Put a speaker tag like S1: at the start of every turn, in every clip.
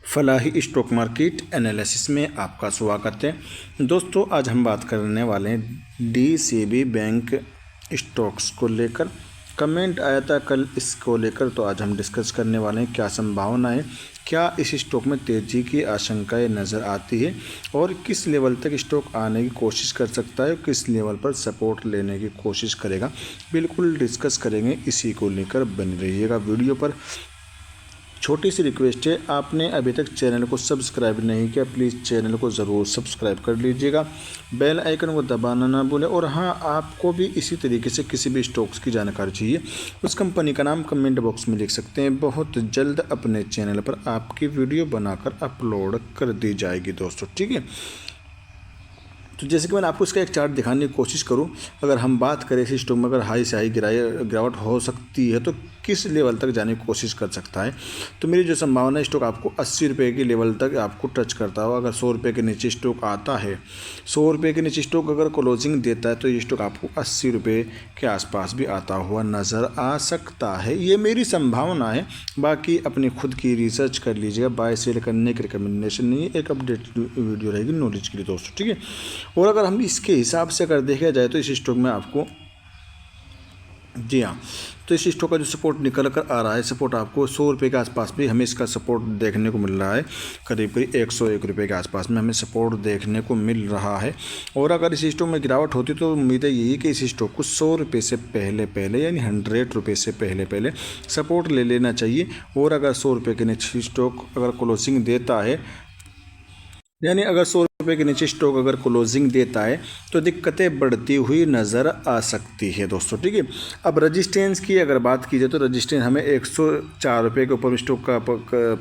S1: Falahi stock market analysis में आपका स्वागत है। दोस्तों, आज हम बात करने वाले हैं डीसीबी बैंक स्टॉक्स को लेकर। कमेंट आया था कल इसको लेकर, तो आज हम डिस्कस करने वाले हैं क्या संभावना है, क्या इस स्टॉक में तेज़ी की आशंकाएं नज़र आती है और किस लेवल तक स्टॉक आने की कोशिश कर सकता है, किस लेवल पर सपोर्ट लेने की कोशिश करेगा। बिल्कुल डिस्कस करेंगे, इसी को लेकर बने रहिएगा वीडियो पर। छोटी सी रिक्वेस्ट है, आपने अभी तक चैनल को सब्सक्राइब नहीं किया, प्लीज़ चैनल को ज़रूर सब्सक्राइब कर लीजिएगा, बेल आइकन को दबाना ना भूलें। और हाँ, आपको भी इसी तरीके से किसी भी स्टॉक्स की जानकारी चाहिए, उस कंपनी का नाम कमेंट बॉक्स में लिख सकते हैं। बहुत जल्द अपने चैनल पर आपकी वीडियो बनाकर अपलोड कर दी जाएगी दोस्तों, ठीक है। तो जैसे कि मैंने आपको इसका एक चार्ट दिखाने की कोशिश करूं, अगर हम बात करें इस स्टॉक में अगर हाई से हाई गिरावट हो सकती है तो किस लेवल तक जाने की कोशिश कर सकता है, तो मेरी जो संभावना है स्टॉक आपको 80 रुपये के लेवल तक आपको टच करता हो। अगर 100 रुपये के नीचे स्टॉक आता है, 100 रुपये के नीचे स्टॉक अगर क्लोजिंग देता है तो ये स्टॉक आपको 80 रुपये के आसपास भी आता हुआ नज़र आ सकता है, ये मेरी संभावना है। बाकी अपनी खुद की रिसर्च कर लीजिएगा, बाय सेल करने की रिकमेंडेशन नहीं है, एक अपडेट वीडियो रहेगी नॉलेज के लिए दोस्तों, ठीक है। और अगर हम इसके हिसाब से अगर देखा जाए तो इस स्टॉक में आपको, जी हाँ, तो इस स्टॉक का जो सपोर्ट निकल कर आ रहा है, सपोर्ट आपको 100 रुपये के आसपास भी हमें इसका सपोर्ट देखने को मिल रहा है। करीब करीब 101 रुपये के आसपास में हमें सपोर्ट देखने को मिल रहा है। और अगर इस स्टॉक में गिरावट होती तो उम्मीद है यही कि इस स्टॉक को 100 रुपये से पहले यानी 100 रुपये से पहले सपोर्ट ले लेना चाहिए। और अगर 100 रुपये के नीचे स्टॉक अगर क्लोजिंग देता है, यानी अगर 100 रुपये के नीचे स्टॉक अगर क्लोजिंग देता है तो दिक्कतें बढ़ती हुई नज़र आ सकती है दोस्तों, ठीक है। अब रजिस्टेंस की अगर बात की जाए तो रजिस्टेंस हमें 104 रुपये के ऊपर स्टॉक का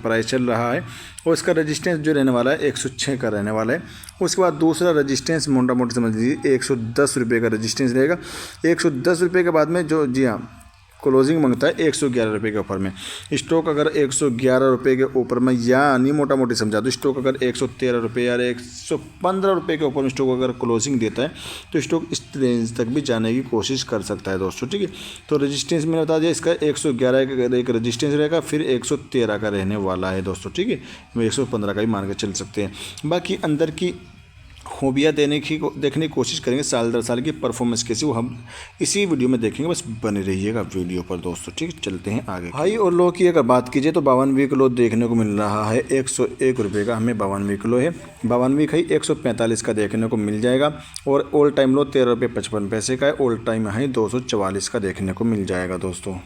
S1: प्राइस चल रहा है और इसका रजिस्टेंस जो रहने वाला है 106 का रहने वाला है। उसके बाद दूसरा रजिस्टेंस मोटा मोटी समझ लीजिए 110 रुपये का रजिस्टेंस रहेगा। 110 रुपये के बाद में जो, जी हाँ, क्लोजिंग मांगता है 111 रुपये के ऊपर में। स्टॉक अगर 111 रुपये के ऊपर में, यानी मोटा मोटी समझा दो, स्टॉक अगर 113 रुपये या 115 रुपये के ऊपर में स्टॉक अगर क्लोजिंग देता है तो स्टॉक इस रेंज तक भी जाने की कोशिश कर सकता है दोस्तों, ठीक है। तो रजिस्टेंस मैंने बता दिया, इसका 111 का एक रजिस्टेंस रहेगा, फिर 113 का रहने वाला है दोस्तों, ठीक है। 115 का भी मान के चल सकते हैं। बाकी अंदर की खूबियाँ देखने की कोशिश करेंगे, साल दर साल की परफॉर्मेंस कैसी वो हम इसी वीडियो में देखेंगे। बस बने रहिएगा वीडियो पर दोस्तों, ठीक है। चलते हैं आगे। हाई और लो की अगर बात कीजिए तो 52 वीक लो देखने को मिल रहा है। 101 रुपये का हमें 52 वीक लो है। 52 वीक हाई 145 का देखने को मिल जाएगा और ऑल टाइम लो 13 रुपये 55 पैसे का है। ऑल टाइम हाई 244 का देखने को मिल जाएगा दोस्तों।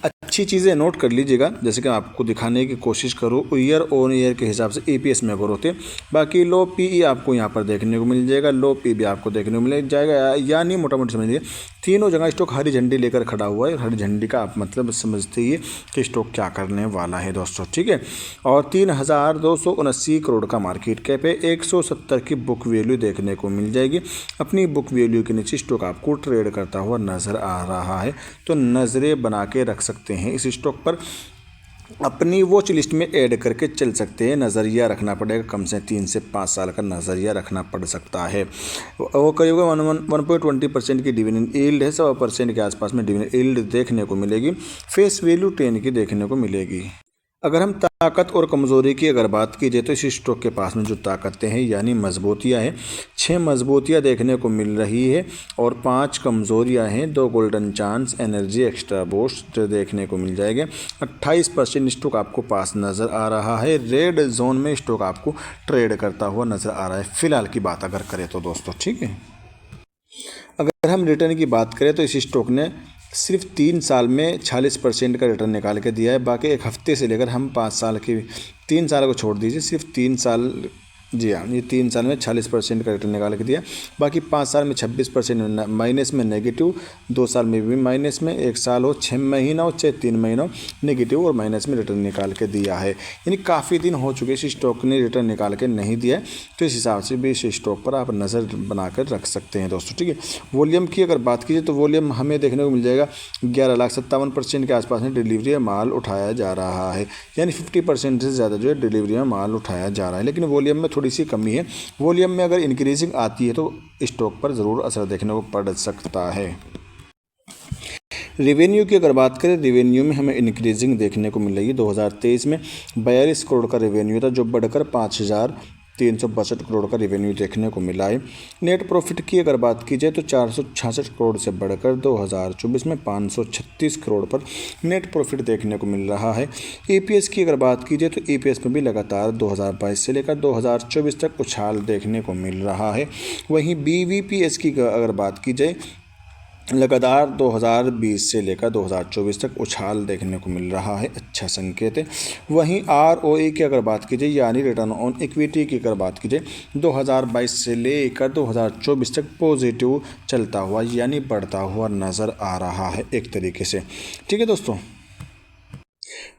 S1: अच्छी चीज़ें नोट कर लीजिएगा, जैसे कि आपको दिखाने की कोशिश करूँ, ईयर ऑन ईयर के हिसाब से EPS में ग्रोथ है। बाकी लो PE आपको यहाँ पर देखने को मिल जाएगा, लो P भी आपको देखने को मिल जाएगा। यानी मोटा मोटी समझिए तीनों जगह स्टॉक हरी झंडी लेकर खड़ा हुआ है। हरी झंडी का आप मतलब समझते ही कि स्टॉक क्या करने वाला है दोस्तों, ठीक है। और 3,279 करोड़ का मार्केट कैप है। 170 की बुक वैल्यू देखने को मिल जाएगी। अपनी बुक वैल्यू के नीचे स्टॉक आपको ट्रेड करता हुआ नज़र आ रहा है, तो नज़रें बना के रख सकते हैं इस स्टॉक पर। अपनी वॉच लिस्ट में ऐड करके चल सकते हैं। नज़रिया रखना पड़ेगा, कम से 3 से 5 साल का नज़रिया रखना पड़ सकता है। वो करीब 1.20% की डिविडेंड यील्ड है, 1.25% के आसपास में डिविडेंड यील्ड देखने को मिलेगी। फेस वैल्यू 10 की देखने को मिलेगी। अगर हम ताकत और कमज़ोरी की अगर बात की जाए तो इस स्टॉक के पास में जो ताकतें हैं यानी मजबूतियाँ हैं, 6 मजबूतियाँ देखने को मिल रही है और 5 कमज़ोरियाँ हैं। 2 golden chance, energy, extra boost देखने को मिल जाएंगे। 28% स्टॉक आपको पास नज़र आ रहा है। रेड जोन में स्टॉक आपको ट्रेड करता हुआ नज़र आ रहा है फ़िलहाल की बात अगर करें तो दोस्तों, ठीक है। अगर हम रिटर्न की बात करें तो इस स्टॉक ने सिर्फ 3 साल में 46% का रिटर्न निकाल के दिया है। बाकी एक हफ्ते से लेकर हम 5 साल की, 3 साल को छोड़ दीजिए, सिर्फ 3 साल, जी हाँ, ये 3 साल में 46% का रिटर्न निकाल के दिया। बाकी 5 साल में 26% माइनस में नेगेटिव, 2 साल में भी माइनस में, 1 साल हो, 6 महीना हो, चाहे 3 महीना हो, नेगेटिव और माइनस में रिटर्न निकाल के दिया है। यानी काफ़ी दिन हो चुके इस स्टॉक ने रिटर्न निकाल के नहीं दिया है, तो इस हिसाब से भी इस स्टॉक पर आप नज़र बनाकर रख सकते हैं दोस्तों, ठीक है। वॉल्यूम की अगर बात कीजिए तो वॉल्यूम हमें देखने को मिल जाएगा 11,57% के आसपास में डिलीवरी माल उठाया जा रहा है। यानी 50% से ज़्यादा जो है डिलीवरी में माल उठाया जा रहा है, लेकिन वॉल्यूम में थोड़ी सी कमी है। वॉल्यूम में अगर इंक्रीजिंग आती है तो स्टॉक पर ज़रूर असर देखने को पड़ सकता है। रेवेन्यू की अगर बात करें, रेवेन्यू में हमें इंक्रीजिंग देखने को मिल रही है। 2023 में 42 करोड़ का रेवेन्यू था, जो बढ़कर 5,362 करोड़ का रेवेन्यू देखने को मिला है। नेट प्रॉफिट की अगर बात की जाए तो 466 करोड़ से बढ़कर 2024 में 536 करोड़ पर नेट प्रॉफिट देखने को मिल रहा है। ईपीएस की अगर बात की जाए तो ईपीएस में भी लगातार 2022 से लेकर 2024 तक उछाल देखने को मिल रहा है। वहीं बीवीपीएस की अगर बात की जाए, लगातार 2020 से लेकर 2024 तक उछाल देखने को मिल रहा है, अच्छा संकेत है। वहीं आरओए की अगर बात की जाए, यानी रिटर्न ऑन इक्विटी की अगर बात की जाए, 2022 से लेकर 2024 तक पॉजिटिव चलता हुआ यानी बढ़ता हुआ नज़र आ रहा है एक तरीके से। ठीक है दोस्तों,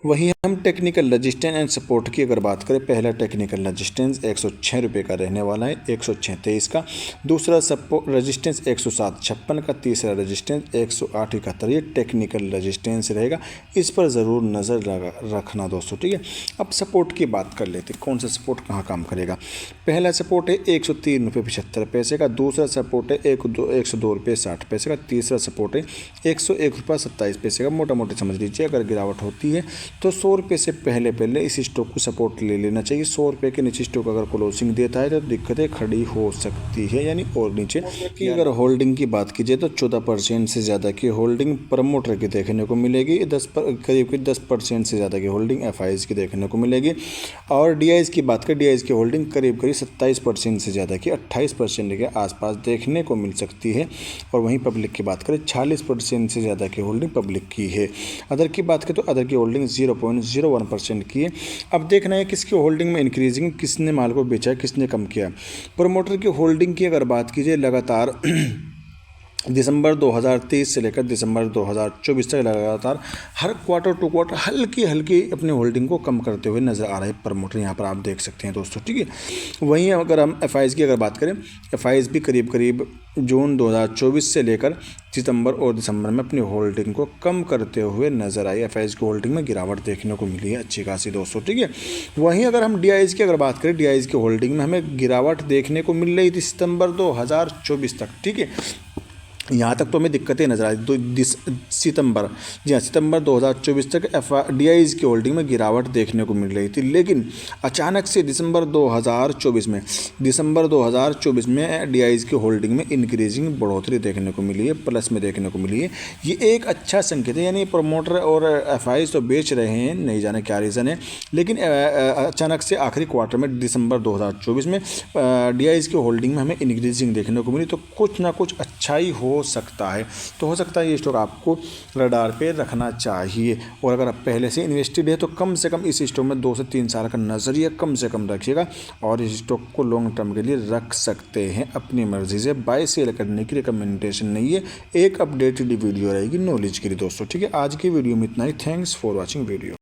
S1: वहीं हम टेक्निकल रजिस्टेंस एंड सपोर्ट की अगर बात करें, पहला टेक्निकल रजिस्टेंस 106 रुपये का रहने वाला है, 106.23 का। दूसरा सपोर्ट रजिस्टेंस 107.56 का। तीसरा रजिस्टेंस 108.71। ये टेक्निकल रजिस्टेंस रहेगा, इस पर ज़रूर नज़र रखना दोस्तों। ठीक है, अब सपोर्ट की बात कर लेते हैं, कौन सा सपोर्ट कहाँ काम करेगा। पहला सपोर्ट है 103 रुपये 75 पैसे का। दूसरा सपोर्ट है 102 रुपये 60 पैसे का। तीसरा सपोर्ट है 101 रुपये 27 पैसे का। मोटा मोटी समझ लीजिए, अगर गिरावट होती है तो 100 रुपये से पहले इस स्टॉक को सपोर्ट ले लेना चाहिए। 100 रुपये के नीचे स्टॉक अगर क्लोजिंग देता है तो दिक्कतें खड़ी हो सकती है, यानी और नीचे की। अगर होल्डिंग की बात की जाए तो 14% से ज़्यादा की होल्डिंग प्रमोटर की देखने को मिलेगी। करीब 10% से ज़्यादा की होल्डिंग एफआईज की देखने को मिलेगी। और डीआईज की बात करें, डीआईज की होल्डिंग करीब 27% से ज़्यादा की 28% के आसपास देखने को मिल सकती है। और वहीं पब्लिक की बात करें, 40% से ज़्यादा की होल्डिंग पब्लिक की है। अदर की बात करें तो अदर की होल्डिंग 0.01% की है। अब देखना है किसकी होल्डिंग में इंक्रीजिंग, किसने माल को बेचा है, किसने कम किया। प्रमोटर की होल्डिंग की अगर बात कीजिए, लगातार दिसंबर 2023 से लेकर दिसंबर 2024 तक लगातार हर क्वार्टर टू क्वार्टर हल्की अपनी होल्डिंग को कम करते हुए नज़र आ रहे हैं प्रमोटर, यहाँ पर आप देख सकते हैं दोस्तों। ठीक है, वहीं अगर हम एफआईज की अगर बात करें, एफआईज भी करीब जून 2024 से लेकर सितंबर और दिसंबर में अपनी होल्डिंग को कम करते हुए नजर आई। एफआईज की होल्डिंग में गिरावट देखने को मिली है अच्छी खासी दोस्तों। ठीक है, वहीं अगर हम डीआईज की अगर बात करें, डीआईज की होल्डिंग में हमें गिरावट देखने को मिल रही थी सितंबर 2024 तक। ठीक है, यहाँ तक तो हमें दिक्कतें नजर आई। सितंबर 2024 तक डीआईज की होल्डिंग में गिरावट देखने को मिल रही थी, लेकिन अचानक से दिसंबर 2024 में डीआईज की होल्डिंग में इंक्रीजिंग बढ़ोतरी देखने को मिली है, प्लस में देखने को मिली है। ये एक अच्छा संकेत है, यानी प्रमोटर और एफआईज तो बेच रहे हैं, नहीं जाने क्या रीज़न है, लेकिन अचानक से आखिरी क्वार्टर में दिसंबर 2024 में डीआईज की होल्डिंग में हमें इंक्रीजिंग देखने को मिली, तो कुछ ना कुछ अच्छाई हो सकता है। तो हो सकता है ये स्टॉक आपको रडार पे रखना चाहिए। और अगर आप पहले से इन्वेस्टेड है तो कम से कम इस स्टॉक में 2 से 3 साल का नज़रिया कम से कम रखिएगा, और इस स्टॉक को लॉन्ग टर्म के लिए रख सकते हैं अपनी मर्जी से। बाय सेल करने की रिकमेंडेशन नहीं है, एक अपडेटेड वीडियो रहेगी नॉलेज के लिए दोस्तों। ठीक है, आज की वीडियो में इतना ही। Thanks for watching video.